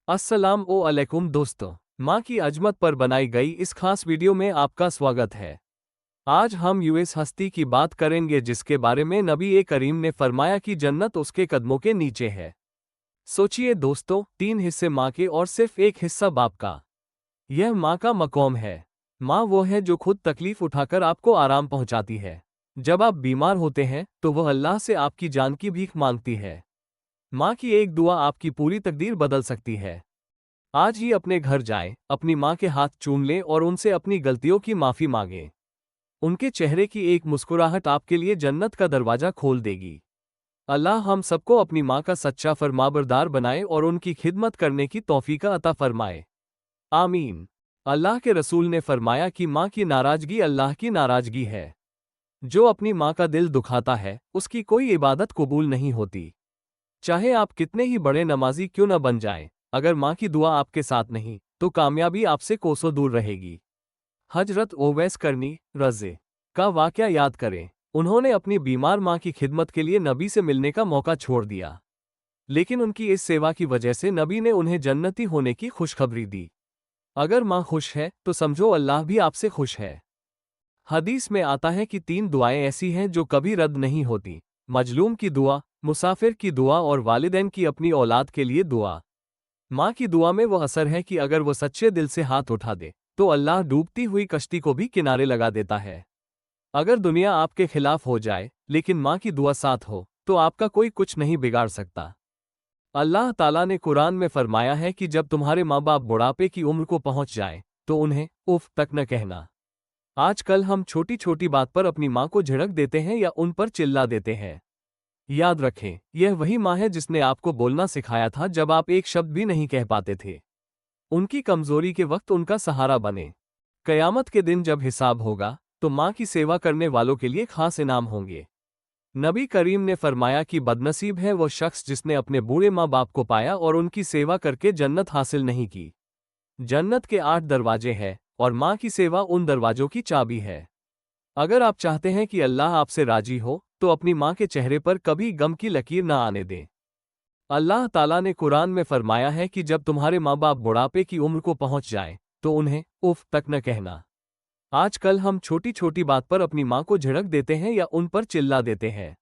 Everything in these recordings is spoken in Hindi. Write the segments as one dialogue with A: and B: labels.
A: अस्सलाम अलैकुम दोस्तों, माँ की अजमत पर बनाई गई इस खास वीडियो में आपका स्वागत है। आज हम यूएस हस्ती की बात करेंगे जिसके बारे में नबी ए करीम ने फरमाया कि जन्नत उसके कदमों के नीचे है। सोचिए दोस्तों, 3 हिस्से माँ के और सिर्फ एक हिस्सा बाप का। यह माँ का मक़ाम है। माँ वो है जो खुद तकलीफ उठाकर आपको आराम पहुँचाती है। जब आप बीमार होते हैं तो वह अल्लाह से आपकी जान की भीख मांगती है। माँ की एक दुआ आपकी पूरी तकदीर बदल सकती है। आज ही अपने घर जाएं, अपनी माँ के हाथ चूम लें और उनसे अपनी गलतियों की माफ़ी मांगें। उनके चेहरे की एक मुस्कुराहट आपके लिए जन्नत का दरवाज़ा खोल देगी। अल्लाह हम सबको अपनी माँ का सच्चा फरमाबरदार बनाए और उनकी खिदमत करने की तौफीक अता फरमाए। आमीन। अल्लाह के रसूल ने फरमाया कि माँ की नाराज़गी अल्लाह की नाराज़गी है। जो अपनी माँ का दिल दुखाता है, उसकी कोई इबादत कबूल नहीं होती। चाहे आप कितने ही बड़े नमाजी क्यों न बन जाएं, अगर माँ की दुआ आपके साथ नहीं, तो कामयाबी आपसे कोसों दूर रहेगी। हजरत ओवैस करनी रज़े का वाकया याद करें। उन्होंने अपनी बीमार माँ की खिदमत के लिए नबी से मिलने का मौका छोड़ दिया, लेकिन उनकी इस सेवा की वजह से नबी ने उन्हें जन्नती होने की खुशखबरी दी। अगर माँ खुश है तो समझो अल्लाह भी आपसे खुश है। हदीस में आता है कि 3 दुआएं ऐसी हैं जो कभी रद्द नहीं होती: मजलूम की दुआ, मुसाफिर की दुआ और वालिदैन की अपनी औलाद के लिए दुआ। माँ की दुआ में वो असर है कि अगर वो सच्चे दिल से हाथ उठा दे तो अल्लाह डूबती हुई कश्ती को भी किनारे लगा देता है। अगर दुनिया आपके खिलाफ हो जाए लेकिन माँ की दुआ साथ हो तो आपका कोई कुछ नहीं बिगाड़ सकता। अल्लाह ताला ने कुरान में फरमाया है कि जब तुम्हारे माँ बाप बुढ़ापे की उम्र को पहुंच जाए तो उन्हें उफ तक न कहना। आजकल हम छोटी छोटी बात पर अपनी माँ को झिड़क देते हैं या उन पर चिल्ला देते हैं। याद रखें, यह वही माँ है जिसने आपको बोलना सिखाया था जब आप एक शब्द भी नहीं कह पाते थे। उनकी कमजोरी के वक्त उनका सहारा बने। कयामत के दिन जब हिसाब होगा तो माँ की सेवा करने वालों के लिए खास इनाम होंगे। नबी करीम ने फरमाया कि बदनसीब है वो शख्स जिसने अपने बूढ़े माँ बाप को पाया और उनकी सेवा करके जन्नत हासिल नहीं की। जन्नत के 8 दरवाजे हैं और माँ की सेवा उन दरवाजों की चाबी है। अगर आप चाहते हैं कि अल्लाह आपसे राजी हो तो अपनी माँ के चेहरे पर कभी गम की लकीर न आने दें। अल्लाह ताला ने कुरान में फरमाया है कि जब तुम्हारे माँ बाप बुढ़ापे की उम्र को पहुंच जाएं तो उन्हें उफ तक न कहना। आजकल हम छोटी छोटी बात पर अपनी माँ को झिड़क देते हैं या उन पर चिल्ला देते हैं।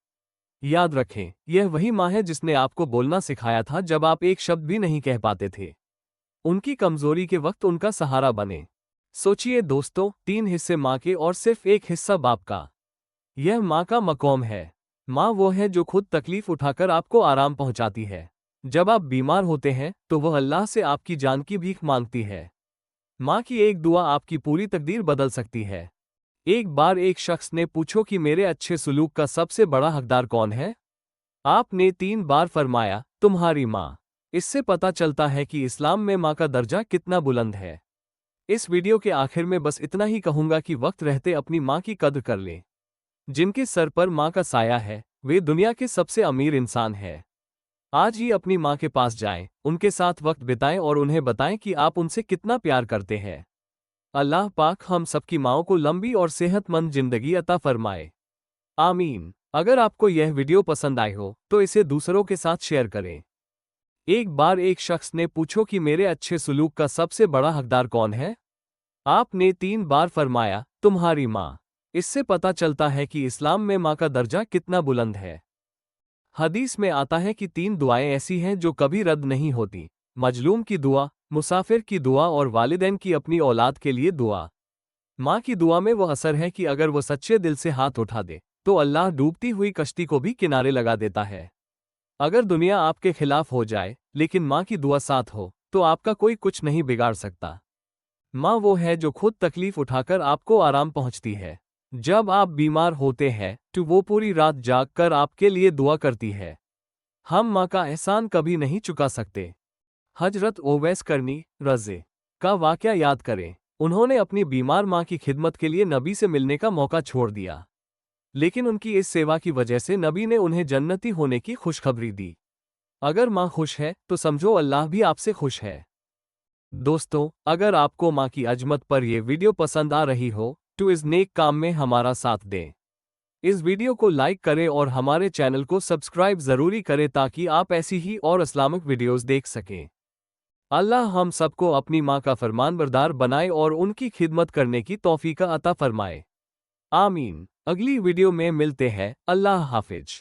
A: याद रखें, यह वही माँ है जिसने आपको बोलना सिखाया था जब आप एक शब्द भी नहीं कह पाते थे। उनकी कमजोरी के वक्त उनका सहारा बने। सोचिए दोस्तों, 3 हिस्से माँ के और सिर्फ एक हिस्सा बाप का। यह माँ का मक़ाम है। माँ वो है जो खुद तकलीफ उठाकर आपको आराम पहुँचाती है। जब आप बीमार होते हैं तो वह अल्लाह से आपकी जान की भीख मांगती है। माँ की एक दुआ आपकी पूरी तकदीर बदल सकती है। एक बार एक शख्स ने पूछो कि मेरे अच्छे सलूक का सबसे बड़ा हकदार कौन है? आपने 3 बार फरमाया, तुम्हारी माँ। इससे पता चलता है कि इस्लाम में माँ का दर्जा कितना बुलंद है। इस वीडियो के आखिर में बस इतना ही कहूँगा कि वक्त रहते अपनी माँ की कद्र कर लें। जिनके सर पर माँ का साया है, वे दुनिया के सबसे अमीर इंसान हैं। आज ही अपनी माँ के पास जाएं, उनके साथ वक्त बिताएं और उन्हें बताएं कि आप उनसे कितना प्यार करते हैं। अल्लाह पाक हम सबकी माँओं को लंबी और सेहतमंद जिंदगी अता फरमाए। आमीन। अगर आपको यह वीडियो पसंद आई हो तो इसे दूसरों के साथ शेयर करें। एक बार एक शख्स ने पूछो कि मेरे अच्छे सलूक का सबसे बड़ा हकदार कौन है? आपने 3 बार फरमाया, तुम्हारी माँ। इससे पता चलता है कि इस्लाम में माँ का दर्जा कितना बुलंद है। हदीस में आता है कि 3 दुआएं ऐसी हैं जो कभी रद्द नहीं होती: मजलूम की दुआ, मुसाफिर की दुआ और वालिदैन की अपनी औलाद के लिए दुआ। माँ की दुआ में वो असर है कि अगर वो सच्चे दिल से हाथ उठा दे तो अल्लाह डूबती हुई कश्ती को भी किनारे लगा देता है। अगर दुनिया आपके खिलाफ हो जाए लेकिन माँ की दुआ साथ हो तो आपका कोई कुछ नहीं बिगाड़ सकता। माँ वो है जो खुद तकलीफ उठाकर आपको आराम पहुँचती है। जब आप बीमार होते हैं तो वो पूरी रात जाग कर आपके लिए दुआ करती है। हम माँ का एहसान कभी नहीं चुका सकते। हजरत ओवैस करनी रज़े का वाकया याद करें। उन्होंने अपनी बीमार माँ की खिदमत के लिए नबी से मिलने का मौका छोड़ दिया, लेकिन उनकी इस सेवा की वजह से नबी ने उन्हें जन्नती होने की खुशखबरी दी। अगर माँ खुश है तो समझो अल्लाह भी आपसे खुश है। दोस्तों, अगर आपको माँ की अजमत पर यह वीडियो पसंद आ रही हो तो इस नेक काम में हमारा साथ दें। इस वीडियो को लाइक करें और हमारे चैनल को सब्सक्राइब जरूरी करें ताकि आप ऐसी ही और इस्लामिक वीडियोस देख सकें। अल्लाह हम सबको अपनी माँ का फरमानबरदार बनाए और उनकी खिदमत करने की तौफीक अता फरमाए। आमीन। अगली वीडियो में मिलते हैं। अल्लाह हाफिज।